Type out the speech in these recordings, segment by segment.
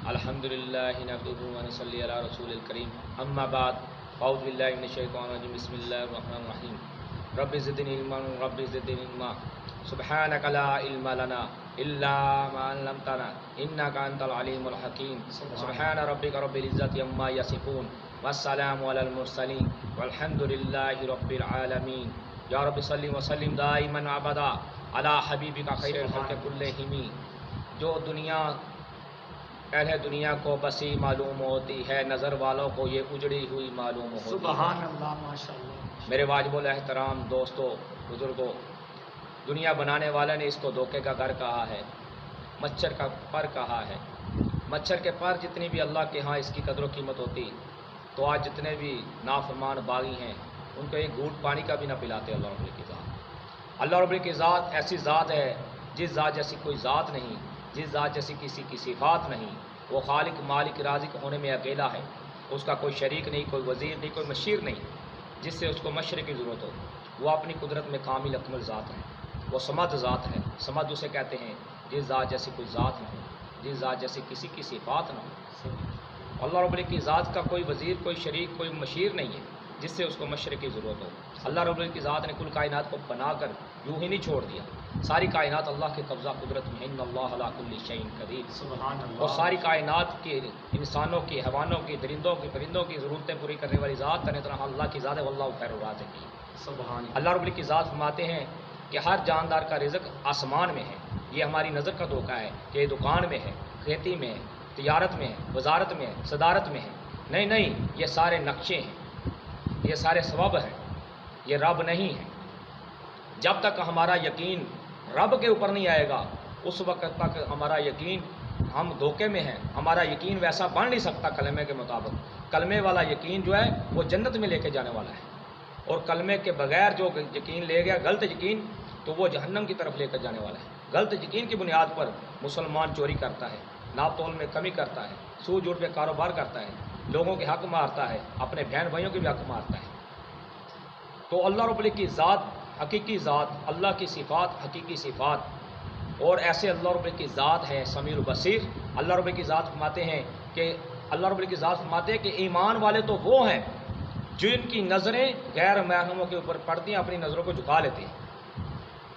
الحمدللہ نحمدہ و نصلی علی رسول الکریم اما بعد اعوذ باللہ من الشیطان الرجیم بسم اللہ الرحمن الرحیم رب زدنی علما رب زدنی علما سبحانک لا علم لنا الا ما علمتنا انک انت العلیم الحکیم سبحان ربک رب العزت عما یصفون والسلام علی المرسلین والحمدللہ رب العالمین یا رب صلی وسلم دائما ابدا علی حبیبک خیر الخلق کلہم جو دنیا اہل دنیا کو بسی معلوم ہوتی ہے نظر والوں کو یہ اجڑی ہوئی معلوم ہوتی ہے۔ سبحان اللہ، ماشاءاللہ۔ میرے واجب الاحترام دوستو بزرگوں، دنیا بنانے والے نے اس کو دھوکے کا گھر کہا ہے، مچھر کا پر کہا ہے۔ مچھر کے پر جتنی بھی اللہ کے ہاں اس کی قدر و قیمت ہوتی تو آج جتنے بھی نافرمان باغی ہیں ان کو ایک گھونٹ پانی کا بھی نہ پلاتے اللہ رب کی ذات۔ اللہ رب کی ذات ایسی ذات ہے جس ذات جیسی کوئی ذات نہیں، جس ذات جیسی کسی کی صفات نہیں۔ وہ خالق مالک رازق ہونے میں اکیلا ہے، اس کا کوئی شریک نہیں، کوئی وزیر نہیں، کوئی مشیر نہیں جس سے اس کو مشرے کی ضرورت ہو۔ وہ اپنی قدرت میں کامل اکمل ذات ہے، وہ صمد ذات ہے۔ صمد اسے کہتے ہیں جس ذات جیسی کوئی ذات نہ ہو، جس ذات جیسی کسی کی صفات نہ ہو۔ اللہ رب کی ذات کا کوئی وزیر، کوئی شریک، کوئی مشیر نہیں ہے جس سے اس کو مشرے کی ضرورت ہو۔ اللہ رب کی ذات نے کل کائنات کو بنا کر یوں ہی نہیں چھوڑ دیا، ساری کائنات اللہ کے قبضہ قدرت میں ہے۔ ان اللہ علی کل شیء قدیر۔ سبحان اللہ۔ اور ساری کائنات کے انسانوں کی، حیوانوں کی، درندوں کی، پرندوں کی ضرورتیں پوری کرنے والی ذات تن طرح اللہ کی ذات ہے، واللہ خیر الرازقین۔ سبحان اللہ۔ اللہ رب کی ذات فرماتے ہیں کہ ہر جاندار کا رزق آسمان میں ہے۔ یہ ہماری نظر کا دھوکہ ہے کہ یہ دکان میں ہے، کھیتی میں ہے، تجارت میں ہے، وزارت میں ہے، صدارت میں ہے۔ نہیں نہیں، یہ سارے نقشے ہیں، یہ سارے سبب ہیں، یہ رب نہیں ہے۔ جب تک ہمارا یقین رب کے اوپر نہیں آئے گا اس وقت تک ہمارا یقین ہم دھوکے میں ہیں، ہمارا یقین ویسا بن نہیں سکتا کلمے کے مطابق۔ کلمے والا یقین جو ہے وہ جنت میں لے کے جانے والا ہے، اور کلمے کے بغیر جو یقین لے گیا غلط یقین تو وہ جہنم کی طرف لے کر جانے والا ہے۔ غلط یقین کی بنیاد پر مسلمان چوری کرتا ہے، ناپ تول میں کمی کرتا ہے، سود جھوٹ پہ کاروبار کرتا ہے، لوگوں کے حق مارتا ہے، اپنے بہن بھائیوں کے بھی حق مارتا ہے۔ تو اللہ رب کی ذات حقیقی ذات، اللہ کی صفات حقیقی صفات، اور ایسے اللہ رب کی ذات ہے سمیع البصیر۔ اللہ رب کی ذات فرماتے ہیں کہ اللہ رب کی ذات فرماتے ہیں کہ ایمان والے تو وہ ہیں جن کی نظریں غیر محرموں کے اوپر پڑتی ہیں، اپنی نظروں کو جھکا لیتے ہیں۔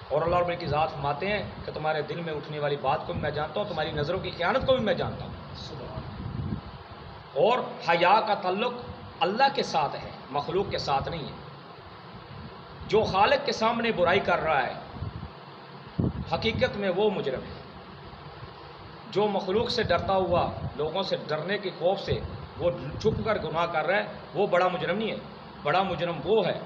اور اللہ رب کی ذات فرماتے ہیں کہ تمہارے دل میں اٹھنے والی بات کو بھی میں جانتا ہوں، تمہاری نظروں کی خیانت کو بھی میں جانتا ہوں۔ سبحان اللہ۔ اور حیا کا تعلق اللہ کے ساتھ ہے، مخلوق کے ساتھ نہیں ہے۔ جو خالق کے سامنے برائی کر رہا ہے حقیقت میں وہ مجرم ہے۔ جو مخلوق سے ڈرتا ہوا، لوگوں سے ڈرنے کے خوف سے وہ چھپ کر گناہ کر رہا ہے، وہ بڑا مجرم نہیں ہے۔ بڑا مجرم وہ ہے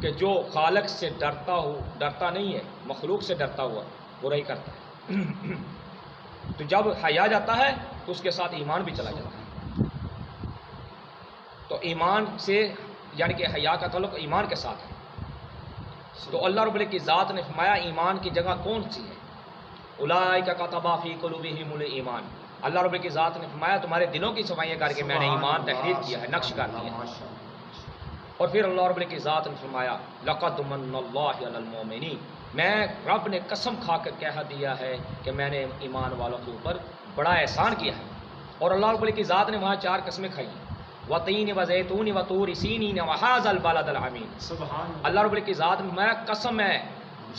کہ جو خالق سے ڈرتا نہیں ہے، مخلوق سے ڈرتا ہوا برائی کرتا ہے۔ تو جب حیا جاتا ہے تو اس کے ساتھ ایمان بھی چلا جاتا ہے۔ تو ایمان سے یعنی کہ حیا کا تعلق ایمان کے ساتھ ہے۔ تو اللہ رب کی ذات نے فرمایا ایمان کی جگہ کون سی ہے؟ اولئک کتب فی قلوبہم الایمان۔ اللہ رب کی ذات نے فرمایا تمہارے دلوں کی صفائیاں کر کے میں نے ایمان تحریر کیا ہے، نقش کر دیا ہے۔ اور پھر اللہ رب کی ذات نے فرمایا لقد من اللہ علی المؤمنین، میں رب نے قسم کھا کر کہہ دیا ہے کہ میں نے ایمان والوں کے اوپر بڑا احسان کیا ہے۔ اور اللہ رب کی ذات نے وہاں 4 قسمیں کھائی ہیں، وَتِينٍ وَزَيْتُونٍ وَطُورِ سِينِينَ وَهَٰذَا الْبَلَدِ الْأَمِينِ۔ سبحان اللہ۔ اللہ رب کی ذات میں قسم ہے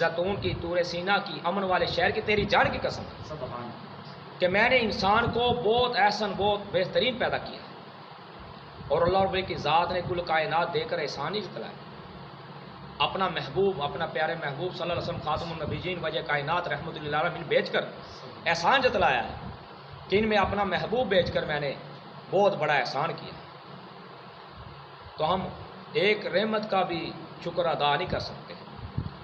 زیتون کی، طور سینا کی، امن والے شہر کی، تیری جان کی قسم ہے سبحان اللہ۔ کہ میں نے انسان کو بہت احسن، بہت بہترین پیدا کیا ہے۔ اور اللہ رب کی ذات نے کل کائنات دے کر احسان ہی جتلایا، اپنا محبوب، اپنا پیارے محبوب صلی اللہ علیہ وسلم خاتم النبیین وجہ کائنات رحمت للعالمین بیچ کر احسان جتلایا ہے کہ ان میں اپنا محبوب بیچ کر میں نے بہت بڑا احسان کیا۔ تو ہم ایک رحمت کا بھی شکر ادا نہیں کر سکتے۔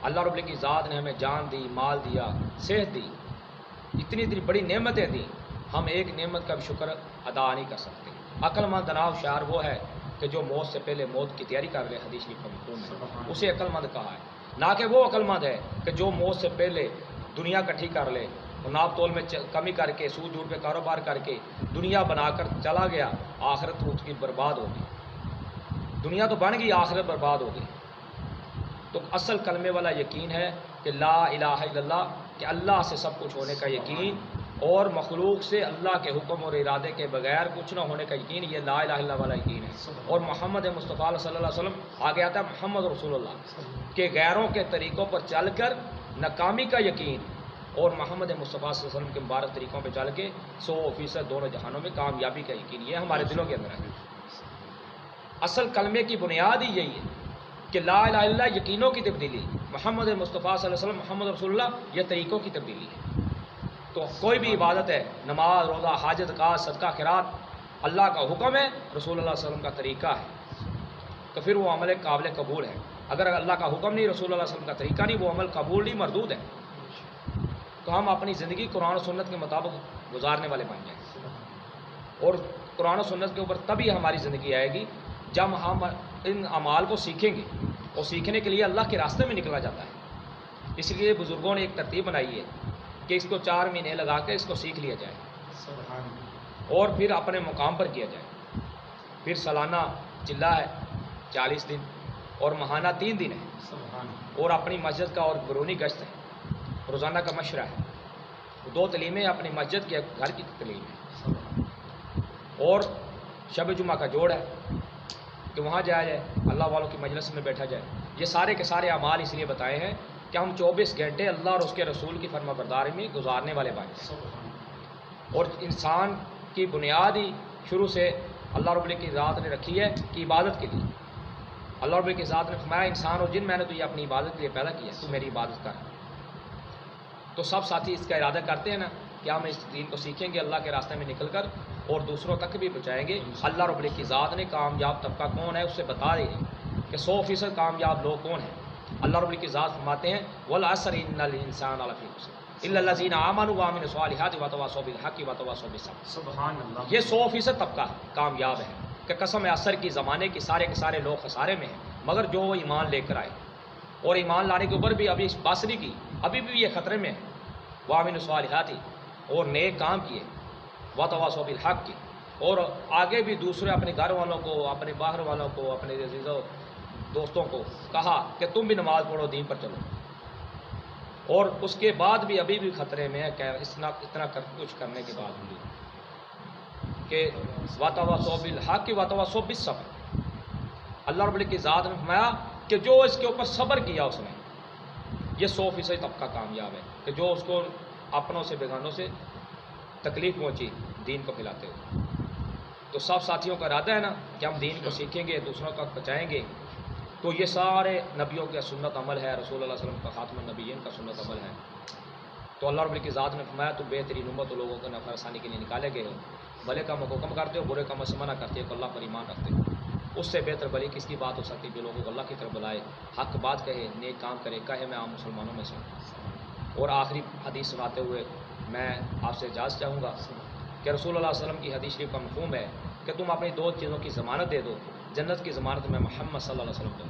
اللہ رب کی ذات نے ہمیں جان دی، مال دیا، صحت دی، اتنی اتنی بڑی نعمتیں دیں، ہم ایک نعمت کا بھی شکر ادا نہیں کر سکتے۔ عقل مند جناب شعر وہ ہے کہ جو موت سے پہلے موت کی تیاری کر لے، حدیث شریف کا مفہوم ہے، اسے عقل مند کہا ہے۔ نہ کہ وہ عقل مند ہے کہ جو موت سے پہلے دنیا کٹھی کر لے، ناپ تول میں کمی کر کے، سود جھوٹ پہ کاروبار کر کے دنیا بنا کر چلا گیا، آخرت اس کی برباد ہوگی۔ دنیا تو بن گئی، آخرت برباد ہو گئی۔ تو اصل کلمے والا یقین ہے کہ لا الہ الا اللہ، کہ اللہ سے سب کچھ ہونے کا یقین، اور مخلوق سے اللہ کے حکم اور ارادے کے بغیر کچھ نہ ہونے کا یقین، یہ لا الہ الا اللہ والا یقین ہے۔ اور محمد مصطفیٰ صلی اللہ علیہ وسلم آگے آتا ہے محمد رسول اللہ کہ غیروں کے طریقوں پر چل کر ناکامی کا یقین، اور محمد مصطفیٰ صلی اللہ علیہ وسلم کے مبارک طریقوں پہ چل کے 100% دونوں جہانوں میں کامیابی کا یقین، یہ ہمارے دلوں کے اندر ہے۔ اصل کلمے کی بنیاد ہی یہی ہے کہ لا الہ الا اللہ یقینوں کی تبدیلی، محمد مصطفیٰ صلی اللہ علیہ وسلم محمد رسول اللہ یہ طریقوں کی تبدیلی ہے۔ تو کوئی بھی عبادت ہے، نماز، روزہ، حاجت کا صدقہ خیرات، اللہ کا حکم ہے، رسول اللہ صلی اللہ علیہ وسلم کا طریقہ ہے، تو پھر وہ عمل قابل قبول ہے۔ اگر اللہ کا حکم نہیں، رسول اللہ صلی اللہ علیہ وسلم کا طریقہ نہیں، وہ عمل قبول نہیں، مردود ہے۔ تو ہم اپنی زندگی قرآن و سنت کے مطابق گزارنے والے بن جائیں، اور قرآن و سنت کے اوپر تبھی ہماری زندگی آئے گی جب ہم ان اعمال کو سیکھیں گے، اور سیکھنے کے لیے اللہ کے راستے میں نکلا جاتا ہے۔ اس لیے بزرگوں نے ایک ترتیب بنائی ہے کہ اس کو 4 مہینے لگا کے اس کو سیکھ لیا جائے، سبحان اللہ، اور پھر اپنے مقام پر کیا جائے۔ پھر سالانہ چلہ ہے 40 دن، اور ماہانہ 3 دن ہے، سبحان اللہ، اور اپنی مسجد کا اور بیرونی گشت ہے، روزانہ کا مشورہ ہے۔ 2 تعلیمیں اپنی مسجد کے گھر کی تعلیم ہے، سبحان اللہ، اور شب جمعہ کا جوڑ ہے کہ وہاں جایا جائے، اللہ والوں کی مجلس میں بیٹھا جائے۔ یہ سارے کے سارے اعمال اس لیے بتائے ہیں کہ ہم 24 گھنٹے اللہ اور اس کے رسول کی فرما برداری میں گزارنے والے بن جائیں۔ سبحان اللہ، اور انسان کی بنیاد ہی شروع سے اللہ رب العزت کی ذات نے رکھی ہے کہ عبادت کے لیے۔ اللہ رب العزت کی ذات نے فرمایا انسان اور جن میں نے تو یہ اپنی عبادت کے لیے پیدا کیا ہے، تو میری عبادت کر۔ تو سب ساتھی اس کا ارادہ کرتے ہیں نا کہ ہم اس دین کو سیکھیں گے اللہ کے راستے میں نکل کر، اور دوسروں تک بھی پہنچائیں گے۔ اللہ رب العزت کی ذات نے کامیاب طبقہ کون ہے اس سے بتا رہی ہے کہ 100% کامیاب لوگ کون ہیں۔ اللہ رب العزت کی ذات فرماتے ہیں والعصر ان الانسان لفی خسر الا الذین آمنوا وعملوا الصالحات وتواصوا بالحق وتواصوا بالصبر۔ سبحان اللہ، یہ 100% طبقہ کامیاب ہے کہ قسم عصر کی زمانے کے سارے کے سارے لوگ خسارے میں ہیں، مگر جو وہ ایمان لے کر آئے، اور ایمان لانے کے اوپر بھی ابھی بس نہیں کی، ابھی بھی یہ خطرے میں ہے۔ وعملوا الصالحات، اور نیک کام کیے، وتواصوا بالحق کی، اور آگے بھی دوسرے اپنے گھر والوں کو، اپنے باہر والوں کو، اپنے عزیزوں دوستوں کو کہا کہ تم بھی نماز پڑھو، دین پر چلو۔ اور اس کے بعد بھی ابھی بھی خطرے میں ہے کہ اتنا کچھ کرنے کے بعد بھی کہ وتواصوا بالحق وتواصوا بالصبر۔ اللہ رب العزت کی ذات نے فرمایا کہ جو اس کے اوپر صبر کیا اس نے، یہ 100% طبقہ کامیاب ہے کہ جو اس کو اپنوں سے بیگانوں سے تکلیف پہنچی دین کو پھیلاتے ہوئے۔ تو سب ساتھیوں کا ارادہ ہے نا کہ ہم دین کو سیکھیں گے، دوسروں تک پہنچائیں گے۔ تو یہ سارے نبیوں کا سنت عمل ہے، رسول اللہ صلی اللہ علیہ وسلم کا خاتم النبیین کا سنت عمل ہے۔ تو اللہ رب العزت کی ذات نے فرمایا تو بہترین امت لوگوں کو نفع رسانی کے لیے نکالے گئے ہو، بھلے کام کو حکم کرتے ہو، برے کام سے منع کرتے ہو، کہ اللہ پر ایمان رکھتے ہو۔ اس سے بہتر بھلی کس کی بات ہو سکتی جو لوگوں کو اللہ کی طرف بلائے، حق بات کہے، نیک کام کرے، کہے میں عام مسلمانوں میں سے ہوں۔ اور آخری حدیث سناتے ہوئے میں آپ سے اجازت چاہوں گا کہ رسول اللہ صلی اللہ علیہ وسلم کی حدیث شریف کا مفہوم ہے کہ تم اپنی 2 چیزوں کی ضمانت دے دو، جنت کی ضمانت میں محمد صلی اللہ علیہ وسلم کو،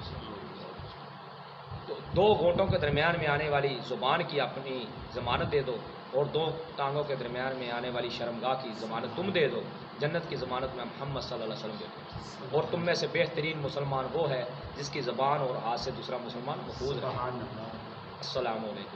تو 2 گھونٹوں کے درمیان میں آنے والی زبان کی اپنی ضمانت دے دو، اور 2 ٹانگوں کے درمیان میں آنے والی شرمگاہ کی ضمانت تم دے دو، جنت کی ضمانت میں محمد صلی اللہ علیہ وسلم دے دو۔ اور تم میں سے بہترین مسلمان وہ ہے جس کی زبان اور ہاتھ سے دوسرا مسلمان محفوظ رہے۔ سبحان اللہ۔ السلام علیکم۔